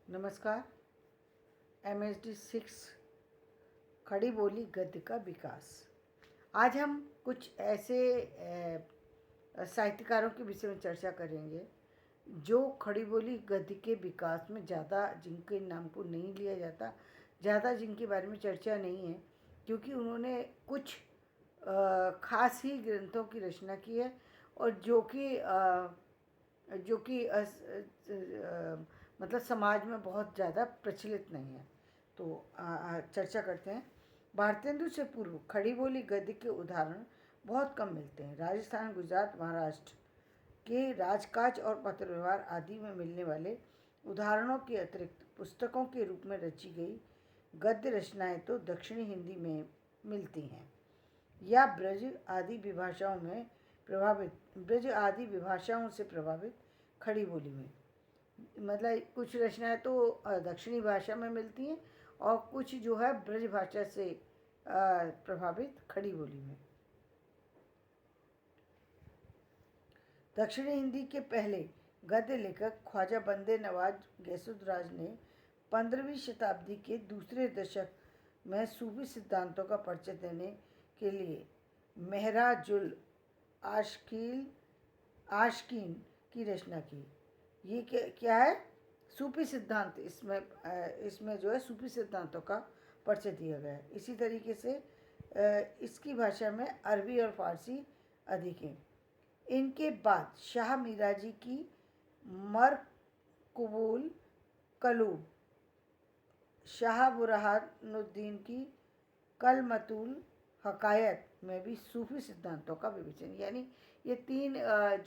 नमस्कार। MSD 6 खड़ी बोली गद्य का विकास। आज हम कुछ ऐसे साहित्यकारों के विषय में चर्चा करेंगे जो खड़ी बोली गद्य के विकास में ज़्यादा, जिनके नाम को नहीं लिया जाता, ज़्यादा जिनके बारे में चर्चा नहीं है, क्योंकि उन्होंने कुछ खास ही ग्रंथों की रचना की है और जो कि मतलब समाज में बहुत ज़्यादा प्रचलित नहीं है। तो चर्चा करते हैं। भारतेंदु से पूर्व खड़ी बोली गद्य के उदाहरण बहुत कम मिलते हैं। राजस्थान, गुजरात, महाराष्ट्र के राजकाज और पत्र व्यवहार आदि में मिलने वाले उदाहरणों के अतिरिक्त पुस्तकों के रूप में रची गई गद्य रचनाएं तो दक्षिणी हिंदी में मिलती हैं या ब्रज आदि विभाषाओं से प्रभावित खड़ी बोली में। मतलब कुछ रचनाएं तो दक्षिणी भाषा में मिलती हैं और कुछ जो है ब्रज भाषा से प्रभावित खड़ी बोली में। दक्षिणी हिंदी के पहले गद्य लेखक ख्वाजा बंदे नवाज गैसुदराज ने 15वीं शताब्दी के दूसरे दशक में सूफी सिद्धांतों का परिचय देने के लिए महराजुल आशकीन की रचना की। ये क्या है? सूफी सिद्धांत। इसमें जो है सूफी सिद्धांतों का परिचय दिया गया है। इसी तरीके से इसकी भाषा में अरबी और फारसी अधिक हैं। इनके बाद शाह मिराजी की मरकुबुल कलूब, शाह बुरहानुद्दीन की कलमतुल हकायत में भी सूफी सिद्धांतों का विवेचन, यानी ये तीन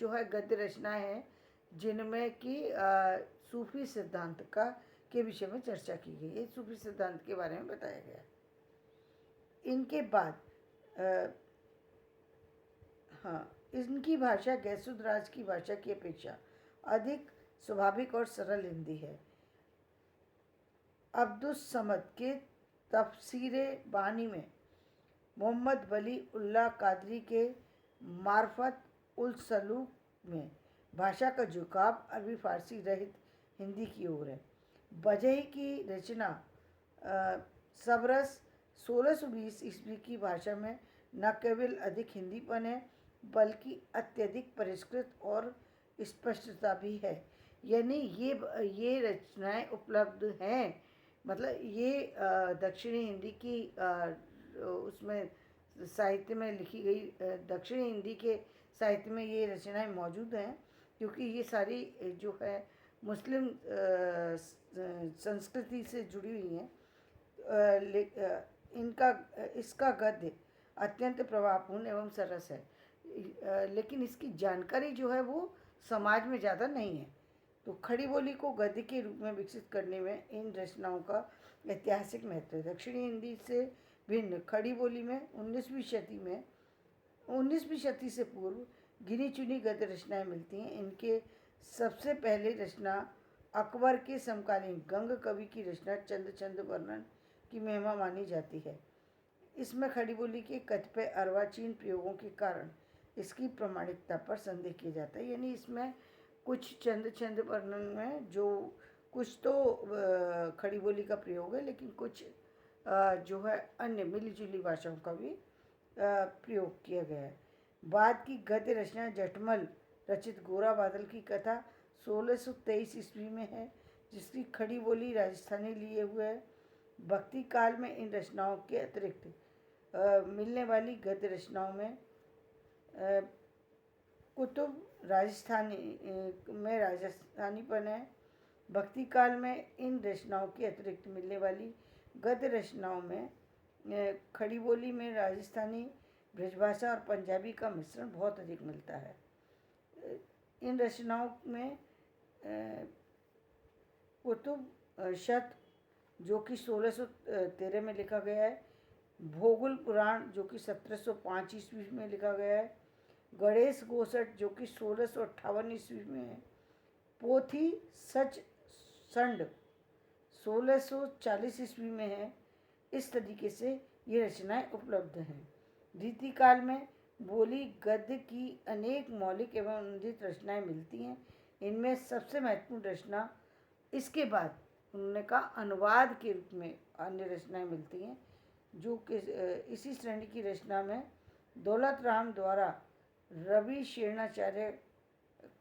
जो है गद्य रचनाएं हैं जिनमें कि सूफी सिद्धांत के विषय में चर्चा की गई है। सूफी सिद्धांत के बारे में बताया गया। इनके बाद इनकी भाषा गैसुदराज की भाषा की अपेक्षा अधिक स्वाभाविक और सरल हिंदी है। अब्दुस समद के तफसीरे बानी में, मोहम्मद वली उल्लाह कादरी के मार्फत उल सलूक में भाषा का झुकाव अरबी फारसी रहित हिंदी की ओर है। बजही की रचना सबरस 1620 ईस्वी की भाषा में न केवल अधिक हिंदीपन है बल्कि अत्यधिक परिष्कृत और स्पष्टता भी है। यानी ये रचनाएं उपलब्ध हैं। मतलब ये दक्षिणी हिंदी की उसमें साहित्य में लिखी गई, दक्षिणी हिंदी के साहित्य में ये रचनाएं मौजूद हैं, क्योंकि ये सारी जो है मुस्लिम संस्कृति से जुड़ी हुई हैं। इसका गद्य अत्यंत प्रभावपूर्ण एवं सरस है, लेकिन इसकी जानकारी जो है वो समाज में ज़्यादा नहीं है। तो खड़ी बोली को गद्य के रूप में विकसित करने में इन रचनाओं का ऐतिहासिक महत्व है। दक्षिणी हिंदी से भिन्न खड़ी बोली में 19वीं शती से पूर्व गिनी चुनी गद्य रचनाएं मिलती हैं। इनके सबसे पहले रचना अकबर के समकालीन गंग कवि की रचना चंद वर्णन की महिमा मानी जाती है। इसमें खड़ी बोली के कतिपय अर्वाचीन प्रयोगों के कारण इसकी प्रामाणिकता पर संदेह किया जाता है। यानी इसमें कुछ चंद वर्णन में जो कुछ तो खड़ी बोली का प्रयोग है, लेकिन कुछ जो है अन्य मिली जुली भाषाओं का भी प्रयोग किया गया है। बाद की गद्य रचना जटमल रचित गोरा बादल की कथा 1623 ईस्वी में है, जिसकी खड़ी बोली राजस्थानी लिए हुए है। भक्ति काल में इन रचनाओं के अतिरिक्त मिलने वाली गद्य रचनाओं में कुतुब राजस्थानीपन है। भक्ति काल में इन रचनाओं के अतिरिक्त मिलने वाली गद्य रचनाओं में खड़ी बोली में राजस्थानी, ब्रजभाषा और पंजाबी का मिश्रण बहुत अधिक मिलता है। इन रचनाओं में कुतुब शत जो कि 1613 में लिखा गया है, भोगुल पुराण जो कि 1705 ईस्वी में लिखा गया है, गणेश गोसठ जो कि 1658 ईस्वी में है, पोथी सच संड 1640 ईस्वी में है। इस तरीके से ये रचनाएं उपलब्ध हैं। रीतिकाल में बोली गद्य की अनेक मौलिक एवं अनुदित रचनाएं मिलती हैं। इनमें सबसे महत्वपूर्ण रचना इसके बाद उन्होंने कहा अनुवाद के रूप में अन्य रचनाएं मिलती हैं, जो कि इसी श्रेणी की रचना में दौलत राम द्वारा रवि शेणाचार्य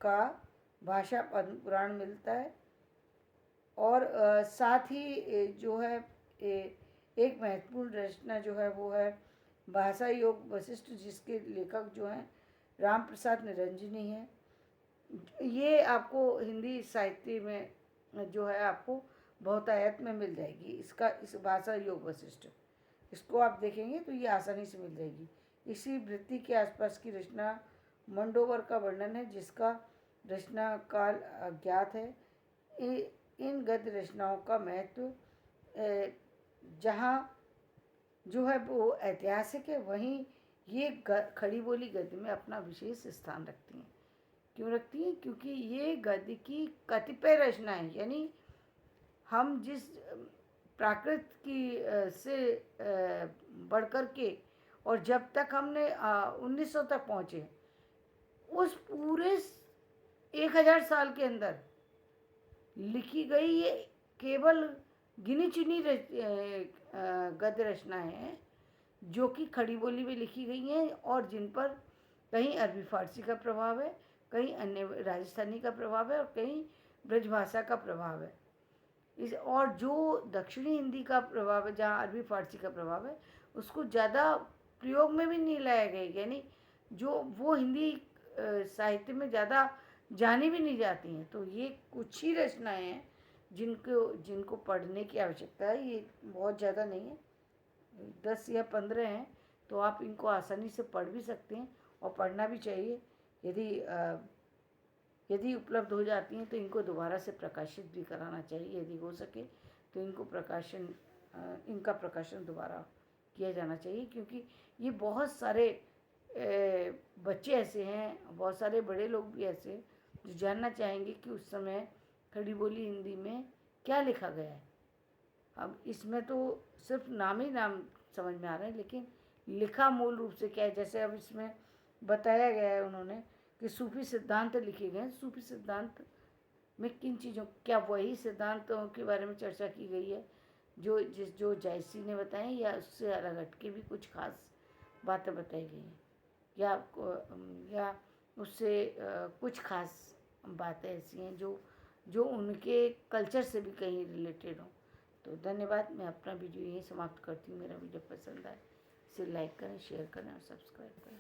का भाषा पद्म पुराण मिलता है। और साथ ही जो है एक महत्वपूर्ण रचना जो है वो है भाषा योग वशिष्ठ, जिसके लेखक जो हैं राम प्रसाद निरंजनी हैं। ये आपको हिंदी साहित्य में जो है आपको बहुतायत में मिल जाएगी। इस भाषा योग वशिष्ठ, इसको आप देखेंगे तो ये आसानी से मिल जाएगी। इसी वृत्ति के आसपास की रचना मंडोवर का वर्णन है, जिसका रचना काल अज्ञात है। इन गद्य रचनाओं का महत्व जहाँ जो है वो ऐतिहासिक है, वहीं ये खड़ी बोली गद्य में अपना विशेष स्थान रखती हैं। क्यों रखती हैं? क्योंकि ये गद्य की कतिपय रचनाएं, यानी हम जिस प्राकृत की से बढ़कर के और जब तक हमने 1900 तक पहुँचे, उस पूरे 1000 साल के अंदर लिखी गई ये केवल गिनी चुनी गद्य रचनाएं हैं, जो कि खड़ी बोली में लिखी गई हैं और जिन पर कहीं अरबी फारसी का प्रभाव है, कहीं अन्य राजस्थानी का प्रभाव है और कहीं ब्रजभाषा का प्रभाव है। और जो दक्षिणी हिंदी का प्रभाव है, जहाँ अरबी फारसी का प्रभाव है, उसको ज़्यादा प्रयोग में भी नहीं लाया गया, यानी जो वो हिंदी साहित्य में ज़्यादा जानी भी नहीं जाती हैं। तो ये कुछ ही रचनाएं हैं जिनको पढ़ने की आवश्यकता है। ये बहुत ज़्यादा नहीं है, 10 या 15 हैं, तो आप इनको आसानी से पढ़ भी सकते हैं और पढ़ना भी चाहिए। यदि उपलब्ध हो जाती हैं तो इनको दोबारा से प्रकाशित भी कराना चाहिए, यदि हो सके तो इनका प्रकाशन दोबारा किया जाना चाहिए, क्योंकि ये बहुत सारे बच्चे ऐसे हैं, बहुत सारे बड़े लोग भी ऐसे हैं जो जानना चाहेंगे कि उस समय खड़ी बोली हिंदी में क्या लिखा गया है। अब इसमें तो सिर्फ नाम ही नाम समझ में आ रहे हैं, लेकिन लिखा मूल रूप से क्या है। जैसे अब इसमें बताया गया है उन्होंने कि सूफी सिद्धांत लिखे गए हैं। सूफी सिद्धांत में किन चीज़ों, क्या वही सिद्धांतों के बारे में चर्चा की गई है जो जायसी ने बताए, या उससे अलग हटके भी कुछ खास बातें बताई गई हैं, या उससे कुछ खास बातें ऐसी हैं जो उनके कल्चर से भी कहीं रिलेटेड हों। तो धन्यवाद। मैं अपना वीडियो यहीं समाप्त करती हूँ। मेरा वीडियो पसंद आए इसे लाइक करें, शेयर करें और सब्सक्राइब करें।